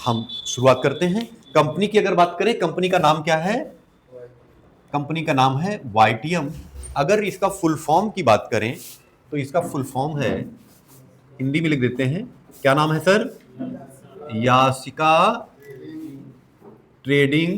हम शुरुआत करते हैं। कंपनी की अगर बात करें, कंपनी का नाम क्या है? कंपनी का नाम है वाईटीएम। अगर इसका फुल फॉर्म की बात करें तो इसका फुल फॉर्म है, हिंदी में लिख देते हैं, क्या नाम है sir? Yasika trading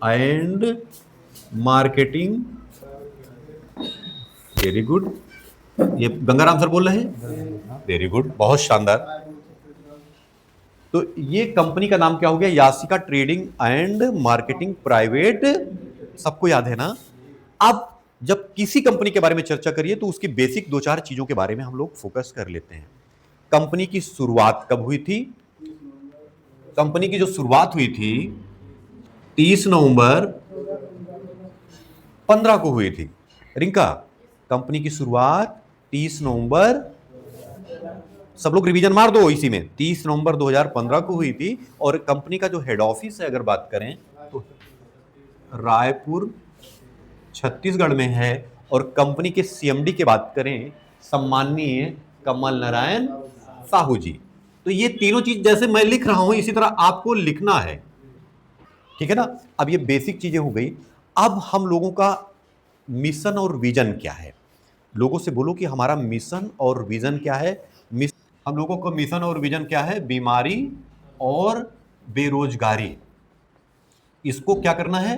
and marketing. Very good. ये गंगाराम सर बोल रहे हैं, वेरी गुड, बहुत शानदार। तो ये कंपनी का नाम क्या हो गया? Yashica trading and marketing private. सबको याद है ना? अब जब किसी कंपनी के बारे में चर्चा करिए तो उसकी बेसिक दो चार चीजों के बारे में हम लोग फोकस कर लेते हैं। कंपनी की शुरुआत कब हुई थी? कंपनी की जो शुरुआत हुई थी 30 नवंबर 15 को हुई थी। रिंका, कंपनी की शुरुआत 30 नवंबर, सब लोग रिवीजन मार दो इसी में, 30 नवंबर 2015 को हुई थी। और कंपनी का जो हेड ऑफिस है अगर बात करें तो रायपुर छत्तीसगढ़ में है। और कंपनी के सीएमडी की बात करें, सम्माननीय कमल नारायण साहू जी। तो ये तीनों चीज जैसे मैं लिख रहा हूं इसी तरह आपको लिखना है, ठीक है ना? अब ये बेसिक चीजें हो गई। अब हम लोगों का मिशन और विजन क्या है? लोगों से बोलो कि हमारा मिशन और विजन क्या है। हम लोगों का मिशन और विजन क्या है? बीमारी और बेरोजगारी, इसको क्या करना है?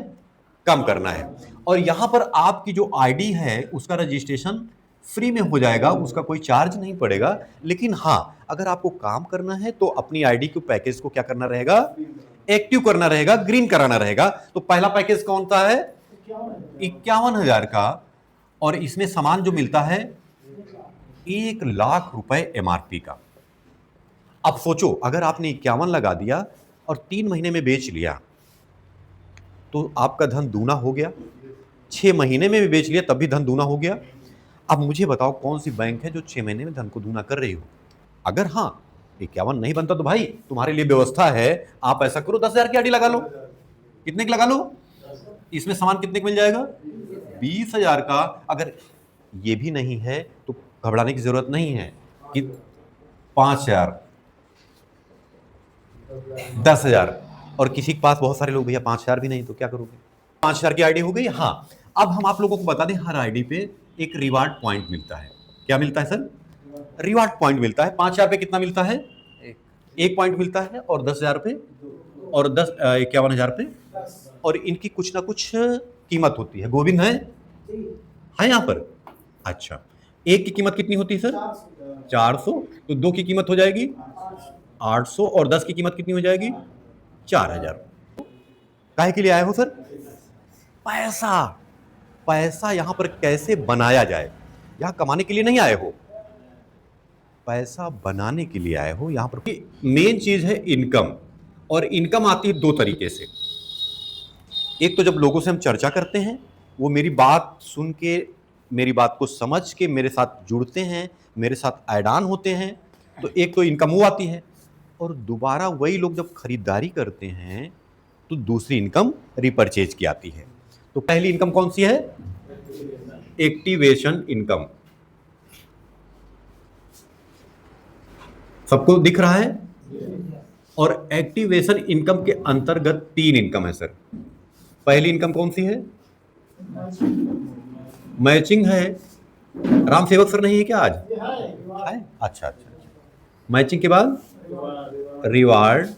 कम करना है। और यहां पर आपकी जो आईडी है उसका रजिस्ट्रेशन फ्री में हो जाएगा, उसका कोई चार्ज नहीं पड़ेगा। लेकिन हाँ, अगर आपको काम करना है तो अपनी आईडी के पैकेज को क्या करना रहेगा? एक्टिव करना रहेगा, ग्रीन कराना रहेगा। तो पहला पैकेज कौन सा है? 51,000 का। और इसमें सामान जो मिलता है 1,00,000 रुपए एमआरपी का। अब सोचो, अगर आपने 51 लगा दिया और 3 महीने में बेच लिया तो आपका धन दूना हो गया। 6 महीने में भी बेच लिया तब भी धन दूना हो गया। अब मुझे बताओ कौन सी बैंक है जो 6 महीने में धन को दूना कर रही हो? अगर हाँ 51 नहीं बनता तो भाई तुम्हारे लिए व्यवस्था है, आप ऐसा करो 10,000 की आईडी लगा लो। कितने की लगा लो? इसमें सामान कितने का मिल जाएगा? 20,000 का। अगर ये भी नहीं है तो घबराने की जरूरत नहीं है कि 5,000, 10,000। और किसी के पास बहुत सारे लोग भैया 5,000 भी नहीं तो क्या करोगे? 5,000 की आईडी हो गई। हाँ, अब हम आप लोगों को बता दें, हर आईडी पे एक रिवार्ड पॉइंट मिलता है। क्या मिलता है सर? रिवार्ड पॉइंट मिलता है। 5,000 पे कितना मिलता है? एक पॉइंट मिलता है। और 10,000 पे और 51,000 पे। और इनकी कुछ ना कुछ कीमत होती है। गोविंद है यहाँ पर? अच्छा, एक की कीमत कितनी होती है सर? 400। तो दो की कीमत हो जाएगी 800। और 10 की कीमत कितनी हो जाएगी? 4,000। काहे के लिए आए हो सर? पैसा। पैसा यहां पर कैसे बनाया जाए, यहां कमाने के लिए नहीं आए हो, पैसा बनाने के लिए आए हो। यहां पर मेन चीज है इनकम। और इनकम आती है दो तरीके से। एक तो जब लोगों से हम चर्चा करते हैं, वो मेरी बात सुन के, मेरी बात को समझ के मेरे साथ जुड़ते हैं, मेरे साथ ऐड ऑन होते हैं, तो एक तो इनकम वो आती है। और दोबारा वही लोग जब खरीदारी करते हैं तो दूसरी इनकम रिपर्चेज की आती है। तो पहली इनकम कौन सी है? Activation income. सबको दिख रहा है? और एक्टिवेशन इनकम के अंतर्गत 3 इनकम है सर। पहली इनकम कौन सी है? मैचिंग है। राम सेवक सर नहीं है क्या आज? है? अच्छा अच्छा। मैचिंग के बाद रिवार्ड।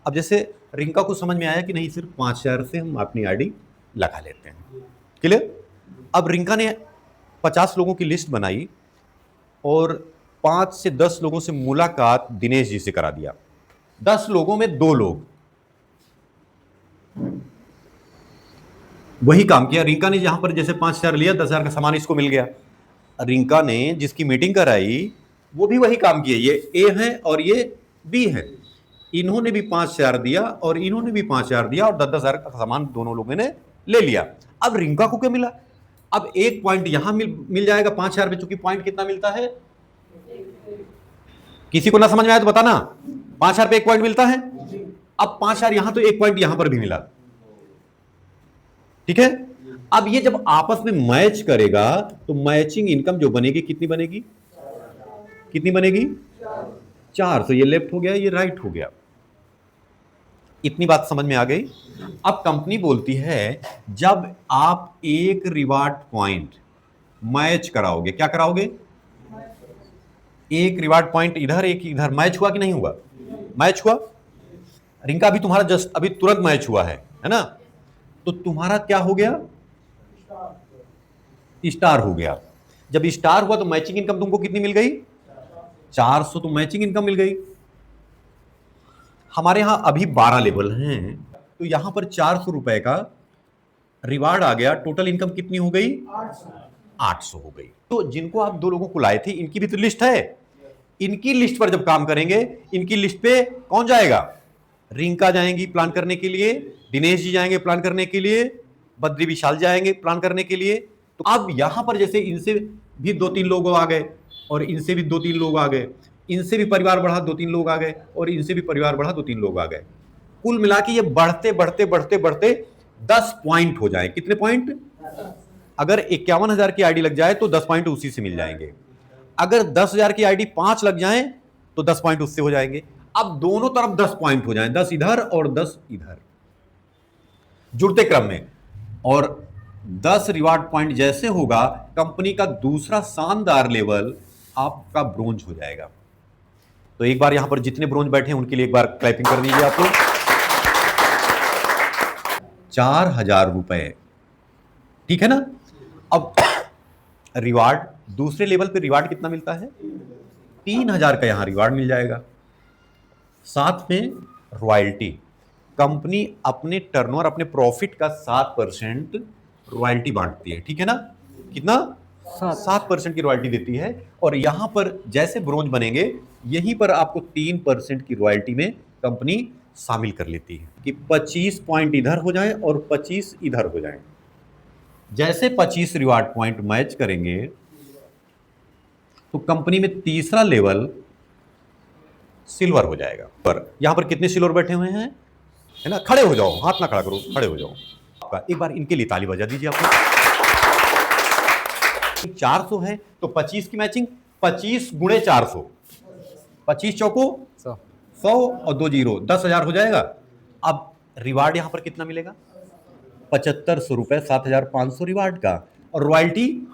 अब जैसे रिंका को समझ में आया कि नहीं, सिर्फ 5,000 से हम अपनी आईडी लगा लेते हैं। क्लियर? अब रिंका ने 50 लोगों की लिस्ट बनाई और 5 से 10 लोगों से मुलाकात दिनेश जी से करा दिया। 10 लोगों में 2 लोग वही काम किया। रिंका ने जहां पर जैसे 5,000 लिया, 10,000 का सामान इसको मिल गया। रिंका ने जिसकी मीटिंग कराई वो भी वही काम किया। ये ए है और ये बी है। इन्होंने भी 5,000 दिया और इन्होंने भी 5,000 दिया और 10,000 का सामान दोनों लोगों ने ले लिया। अब रिंका को क्या मिला? अब एक पॉइंट यहां मिल जाएगा 5,000 पे, चूंकि पॉइंट कितना मिलता है? किसी को ना समझ में आया तो बताना। 5,000 पे एक पॉइंट मिलता है। अब 5,000 यहां तो एक पॉइंट यहां पर भी मिला। ठीक है? अब ये जब आपस में मैच करेगा तो मैचिंग इनकम जो बनेगी कितनी बनेगी? कितनी बनेगी? 400, ये लेफ्ट हो गया, ये राइट हो गया। इतनी बात समझ में आ गई। अब कंपनी बोलती है जब आप एक रिवार्ड पॉइंट मैच कराओगे, क्या कराओगे, एक रिवार्ड पॉइंट इधर एक इधर, मैच हुआ कि नहीं हुआ, मैच हुआ। रिंका अभी तुम्हारा जस्ट अभी तुरंत मैच हुआ है ना, तो तुम्हारा क्या हो गया, स्टार हो गया। जब स्टार हुआ तो मैचिंग इनकम तुमको कितनी मिल गई, 400, तो मैचिंग इनकम मिल गई। हमारे यहां अभी 12 लेवल हैं, तो यहां पर 400 रुपए का रिवार्ड आ गया, टोटल इनकम कितनी हो गई, 800 हो गई। तो जिनको आप 2 लोगों को लाए थे इनकी भी तो लिस्ट है, इनकी लिस्ट पर जब काम करेंगे, इनकी लिस्ट पे कौन जाएगा, रिंका जाएंगी प्लान करने के लिए, दिनेश जी जाएंगे प्लान करने के लिए, बद्री विशाल जाएंगे प्लान करने के लिए। तो अब यहां पर जैसे इनसे भी 2-3 लोग आ गए, और इनसे भी 2-3 लोग आ गए, इनसे भी परिवार बढ़ा 2-3 लोग आ गए, और इनसे भी परिवार बढ़ा 2-3 लोग आ गए, कुल मिला के ये बढ़ते बढ़ते बढ़ते बढ़ते 10 पॉइंट हो जाए। कितने पॉइंट, अगर 51,000 की आईडी लग जाए तो 10 पॉइंट उसी से मिल जाएंगे, अगर 10,000 की आईडी 5 लग जाए तो 10 पॉइंट उससे हो जाएंगे। अब दोनों तरफ 10 पॉइंट हो जाए, 10 इधर और 10 इधर जुड़ते क्रम में, और 10 रिवार्ड पॉइंट जैसे होगा, कंपनी का दूसरा शानदार लेवल आपका ब्रोंज हो जाएगा। तो एक बार यहां पर जितने ब्रोंज बैठे हैं उनके लिए एक बार क्लैपिंग कर दीजिए आप लोग। 4,000 रुपए, ठीक है ना। अब रिवार्ड दूसरे लेवल पे रिवार्ड कितना मिलता है, 3,000 का यहां रिवार्ड मिल जाएगा, साथ में रॉयल्टी। कंपनी अपने टर्नओवर अपने प्रॉफिट का 7% रॉयल्टी बांटती है, ठीक है ना, कितना, 7% की रॉयल्टी देती है। और यहां पर जैसे ब्रोंज बनेंगे यहीं पर आपको 3% की रॉयल्टी में कंपनी शामिल कर लेती है कि 25 पॉइंट इधर हो जाए और 25 इधर हो जाए। जैसे 25 रिवार्ड पॉइंट मैच करेंगे तो कंपनी में तीसरा लेवल सिल्वर हो जाएगा। पर यहां पर कितने सिल्वर बैठे हुए हैं, है ना, खड़े हो जाओ, हाथ ना खड़ा करो, खड़े हो जाओ। आपका एक बार इनके लिए ताली बजा दीजिए आप लोग। 400 है तो 25 की मैचिंग, 25 गुणे 400, 25 चौको 100 और 2 जीरो, 10,000 हो जाएगा। अब रिवार्ड यहां पर कितना मिलेगा, 7500 रुपए, 7,500 रिवार्ड का, और रॉयल्टी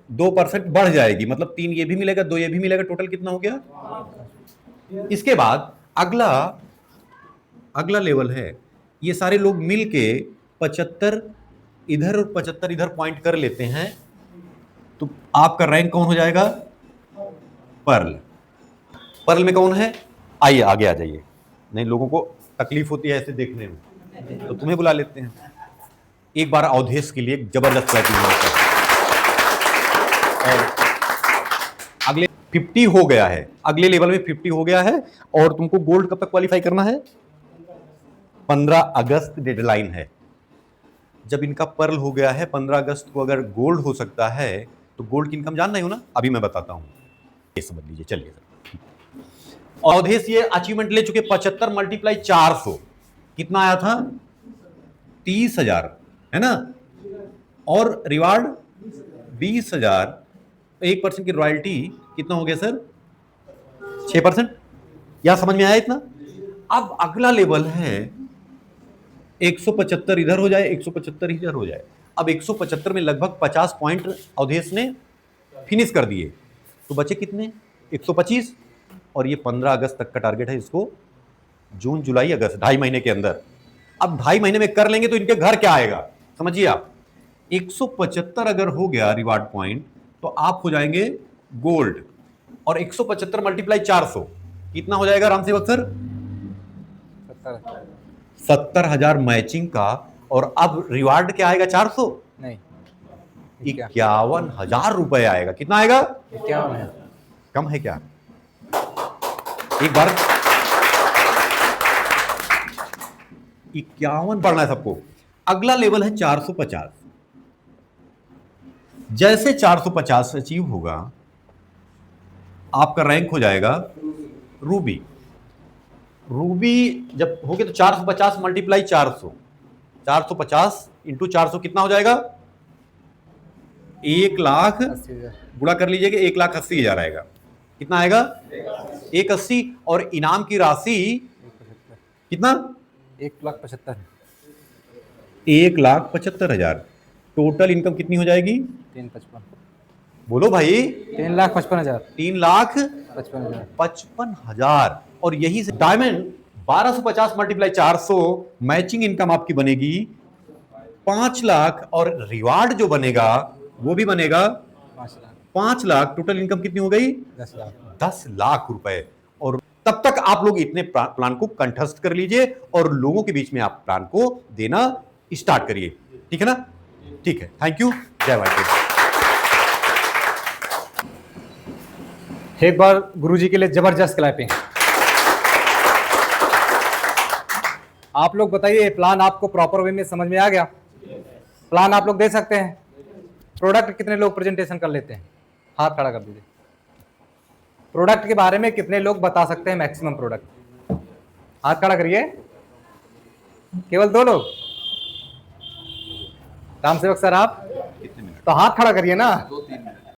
2% बढ़ जाएगी, मतलब 3 ये भी मिलेगा, 2 ये भी मिलेगा, टोटल कितना हो गया। इसके बाद अगला लेवल है, ये सारे लोग मिलके 75 इधर और 75 इधर पॉइंट कर लेते हैं, तो आपका रैंक कौन हो जाएगा, पर्ल। पर्ल में कौन है, आइए आगे आ जाइए, नहीं लोगों को तकलीफ होती है ऐसे देखने में, तो तुम्हें बुला लेते हैं। एक बार अवधेश के लिए जबरदस्त क्लैपिंग होता है। और अगले 50 हो गया है, अगले लेवल में 50 हो गया है, और तुमको गोल्ड कब तक क्वालिफाई करना है, 15 अगस्त डेडलाइन है। जब इनका पर्ल हो गया है 15 अगस्त को अगर गोल्ड हो सकता है, तो गोल्ड की इनकम जान रहे हो ना, अभी मैं बताता हूं, ये समझ लीजिए। चलिए अवधेश ये अचीवमेंट ले चुके, 75 मल्टीप्लाई 400 कितना आया था, 30,000, है ना, और रिवार्ड 20,000, 1% की रॉयल्टी कितना हो गया सर, 6%। या समझ में आया इतना। अब अगला लेवल है 175 इधर हो जाए, 175 इधर हो जाए। अब 175 में लगभग 50 पॉइंट अवधेश ने फिनिश कर दिए, तो बचे कितने, 125, और ये 15 अगस्त तक का टारगेट है इसको, जून जुलाई अगस्त 2.5 महीने के अंदर। अब 2.5 महीने में कर लेंगे तो इनके घर क्या आएगा, समझिए आप, 175 अगर हो गया रिवार्ड पॉइंट तो आप हो जाएंगे गोल्ड, और 175 मल्टीप्लाई 400 कितना हो जाएगा रामसेवक सर, 70,000 मैचिंग का। और अब रिवार्ड क्या आएगा, 400 नहीं, 51,000 रुपए आएगा। कितना आएगा, 51 है, कम है क्या, एक बार 51 पढ़ना है सबको। अगला लेवल है 450। जैसे 450 अचीव होगा आपका रैंक हो जाएगा रूबी। रूबी जब हो गया तो 450 मल्टीप्लाई 400, 450 इंटू 400 कितना हो जाएगा, 1 लाख, गुणा कर लीजिएगा, 1,80,000 आएगा। कितना आएगा 180 और इनाम की राशि कितना 1,75,000 1,75,000। टोटल इनकम कितनी हो जाएगी 3,55,000 बोलो भाई 3,55,000 3,55,000 और यही से डायमंड 1250 मल्टीप्लाई 400 मैचिंग इनकम आपकी बनेगी 5 लाख और रिवार्ड जो बनेगा वो भी बनेगा 5 लाख 5 लाख। टोटल इनकम कितनी हो गई 10 लाख 10 लाख रुपए। और तब तक आप लोग इतने प्लान को कंठस्थ कर लीजिए और लोगों के बीच में आप प्लान को देना स्टार्ट करिए। ठीक है ना? ठीक है, थैंक यू। जय वाहिगुरु। एक बार गुरुजी के लिए जबरदस्त क्लैपिंग। आप लोग बताइए प्लान आपको प्रॉपर वे में समझ में आ गया? प्लान आप लोग दे सकते हैं? प्रोडक्ट कितने लोग प्रेजेंटेशन कर लेते हैं? हाथ खड़ा कर दीजिए। प्रोडक्ट के बारे में कितने लोग बता सकते हैं मैक्सिमम प्रोडक्ट? हाथ खड़ा करिए। केवल 2 लोग। राम सेवक सर आप तो हाथ खड़ा करिए ना।